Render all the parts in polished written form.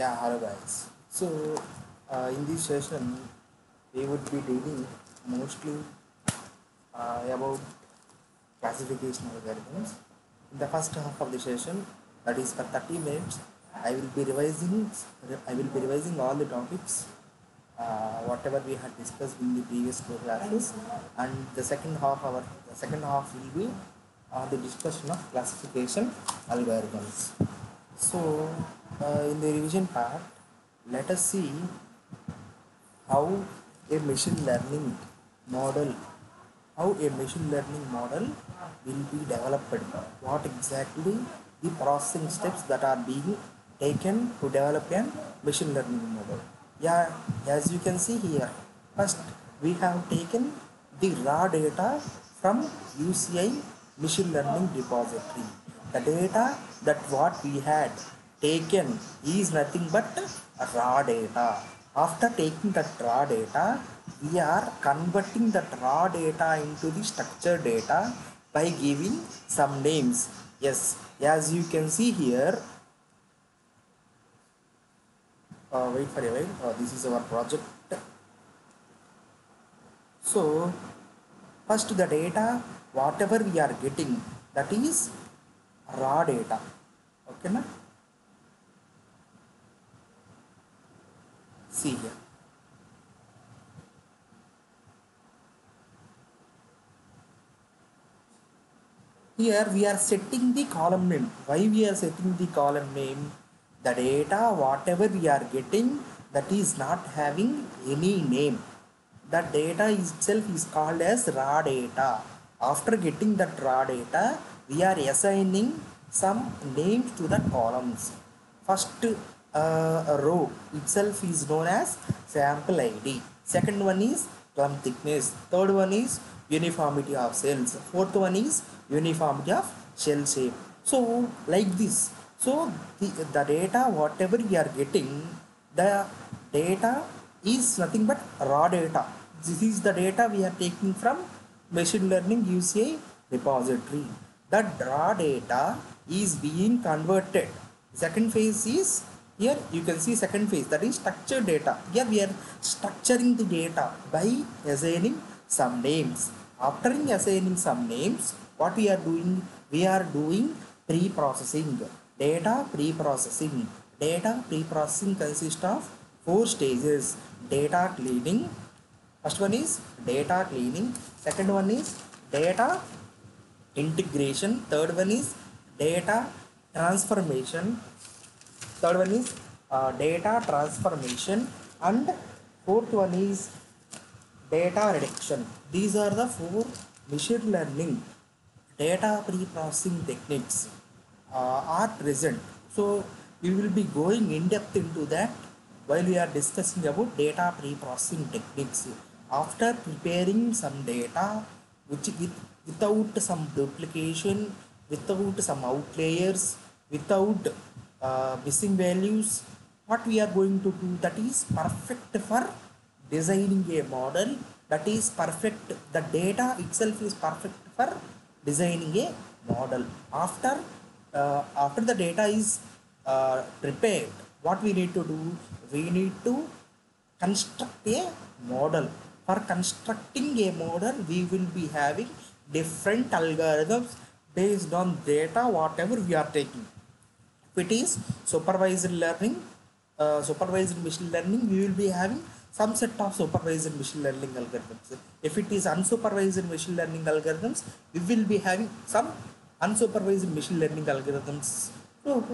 Yeah, hello guys. So, in this session, we would be dealing mostly about classification algorithms. In the first half of the session, that is for 30 minutes, I will be revising. I will be revising all the topics, whatever we had discussed in the previous two classes, and the second half will be the discussion of classification algorithms. So, in the revision part, let us see how a machine learning model how a machine learning model will be developed, what exactly the processing steps that are being taken to develop a machine learning model. Yeah, as you can see here, first we have taken the raw data from UCI machine learning repository. The data that what we had taken is nothing but raw data. After taking that raw data, we are converting that raw data into the structured data by giving some names. Yes, as you can see here, wait for a while. This is our project. So, first the data, whatever we are getting, that is raw data. Okay, na? See here. Here we are setting the column name. Why we are setting the column name? The data, whatever we are getting, that is not having any name. The data itself is called as raw data. After getting that raw data, we are assigning some names to the columns. First row itself is known as sample ID. Second one is plum thickness. Third one is uniformity of cells. Fourth one is uniformity of shell shape. So like this. So the data whatever we are getting, the data is nothing but raw data. This is the data we are taking from machine learning UCI repository. That raw data is being converted. Second phase is here you can see second phase, that is structured data. Here we are structuring the data by assigning some names. After assigning some names, what we are doing? We are doing pre-processing. Data pre-processing. Data pre-processing consists of four stages. Data cleaning. First one is data cleaning. Second one is data integration. Third one is data transformation. Third one is data transformation, and fourth one is data reduction. These are the four machine learning data pre-processing techniques are present. So we will be going in depth into that while we are discussing about data pre-processing techniques. After preparing some data which without some duplication, without some outliers, without missing values, what we are going to do, that is perfect for designing a model, that is perfect, the data itself is perfect for designing a model. After the data is prepared, what we need to do, we need to construct a model. For constructing a model, we will be having different algorithms based on data whatever we are taking. If it is supervised machine learning, we will be having some set of supervised machine learning algorithms. If it is unsupervised machine learning algorithms, we will be having some unsupervised machine learning algorithms. So,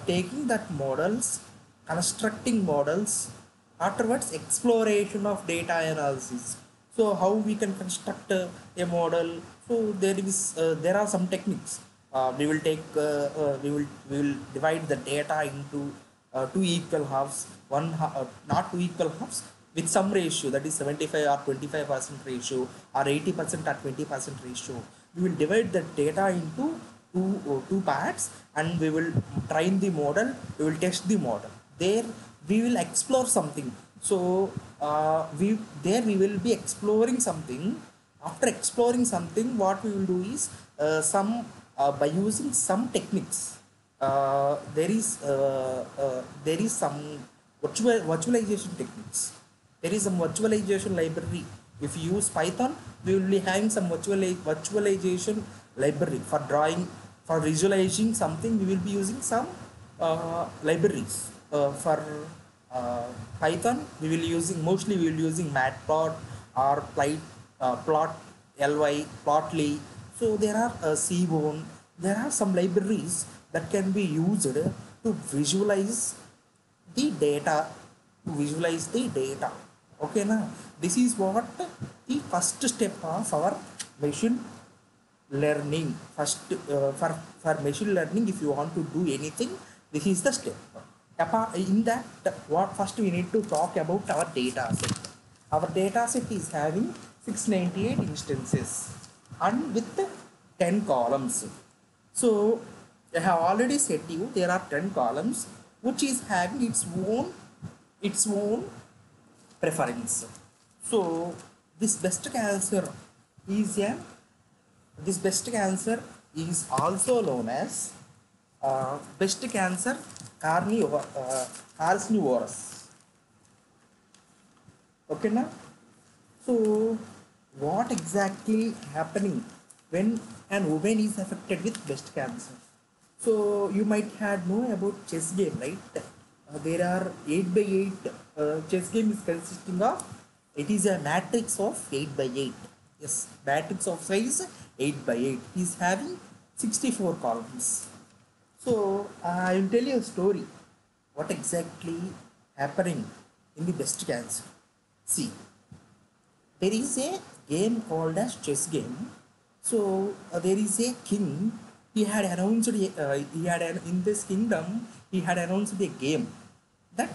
taking that models, constructing models, afterwards exploration of data analysis. So how we can construct a model? So there are some techniques. We will divide the data into two equal halves. Not two equal halves, with some ratio, that is 75 or 25% ratio, or 80% or 20% ratio. We will divide the data into two parts, and we will train the model. We will test the model. There we will explore something. So we will be exploring something. After exploring something, what we will do is some by using some techniques, there is some virtualization techniques. There is some virtualization library. If you use Python, we will be having some virtualization library for drawing, for visualizing something. We will be using some libraries for uh, Python. We will using mostly we will using Matplot or plot ly plotly. So there are Seaborn. There are some libraries that can be used to visualize the data, okay now. This is what the first step of our machine learning. For machine learning, if you want to do anything, this is the step. Apart in that, what first we need to talk about our data set. Our data set is having 698 instances and with 10 columns. So I have already said to you there are 10 columns which is having its own preference. So this best answer is a this best cancer is also known as breast cancer carnivorous. Okay now. So what exactly happening when an woman is affected with breast cancer? So you might have know about chess game, right? There are 8 by 8 chess game is consisting of, it is a matrix of 8 by 8. Yes, matrix of size 8 by 8 is having 64 columns. So I will tell you a story. What exactly happening in the breast cancer? See, there is a game called as chess game. So there is a king. He had announced in this kingdom he had announced a game that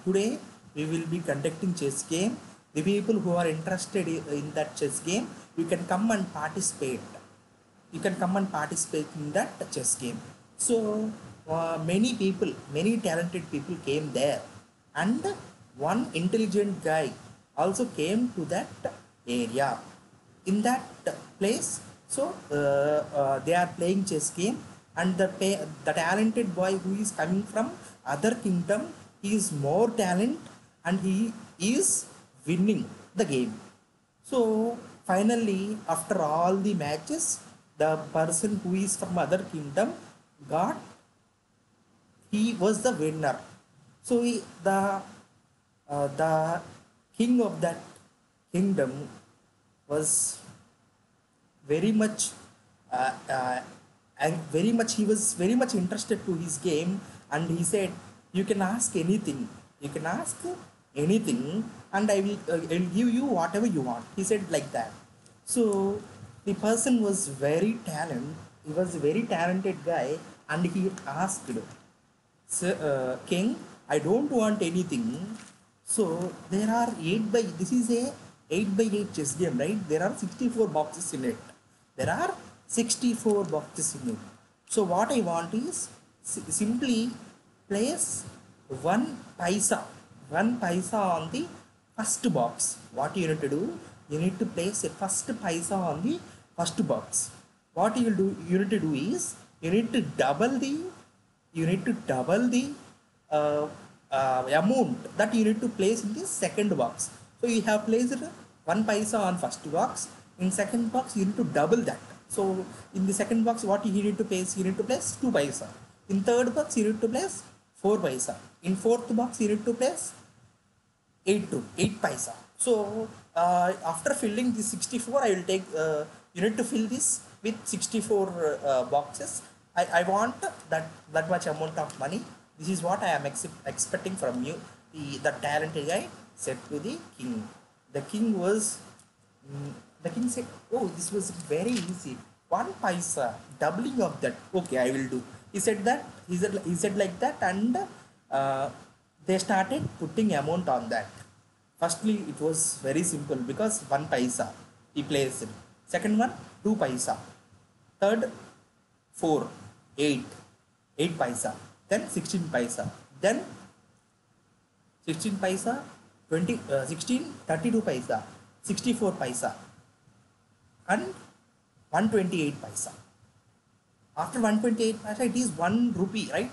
today we will be conducting chess game. The people who are interested in that chess game, you can come and participate. You can come and participate in that chess game. So many talented people came there, and one intelligent guy also came to that area. In that place, so they are playing chess game, and the talented boy who is coming from other kingdom, he is more talent and he is winning the game. So finally, after all the matches, the person who is from other kingdom got, he was the winner. So the king of that kingdom was very much and very much he was very much interested to his game, and he said, you can ask anything, you can ask anything, and I'll give you whatever you want. He said like that. So the person was very talent, he was a very talented guy, and he asked, so, king, I don't want anything. So there are 8 by, this is a 8 by 8 chess game, right? There are 64 boxes in it. There are 64 boxes in it. So what I want is simply place one paisa, one paisa on the first box. What you need to do? You need to place a first paisa on the first box. What you will do? You need to do is you need to double the uh, amount that you need to place in the second box. So you have placed one paisa on first box. In second box, you need to double that. So in the second box, what you need to place? You need to place 2 paisa. In third box, you need to place 4 paisa. In fourth box, you need to place 8 paisa. So after filling the 64, I will take. You need to fill this with 64 boxes. I want that much amount of money. This is what I am expecting from you. The talented guy said to the king. The king was. The king said, "Oh, this was very easy. 1 paisa, doubling of that. Okay, I will do." He said that. He said like that, and they started putting amount on that. Firstly, it was very simple because 1 paisa he placed. Second one, 2 paisa. Third, 4, 8 paisa. Then 16 paisa. Then 16 paisa, 16, 32 paisa, 64 paisa, and 128 paisa. After 128 paisa, it is 1 rupee, right?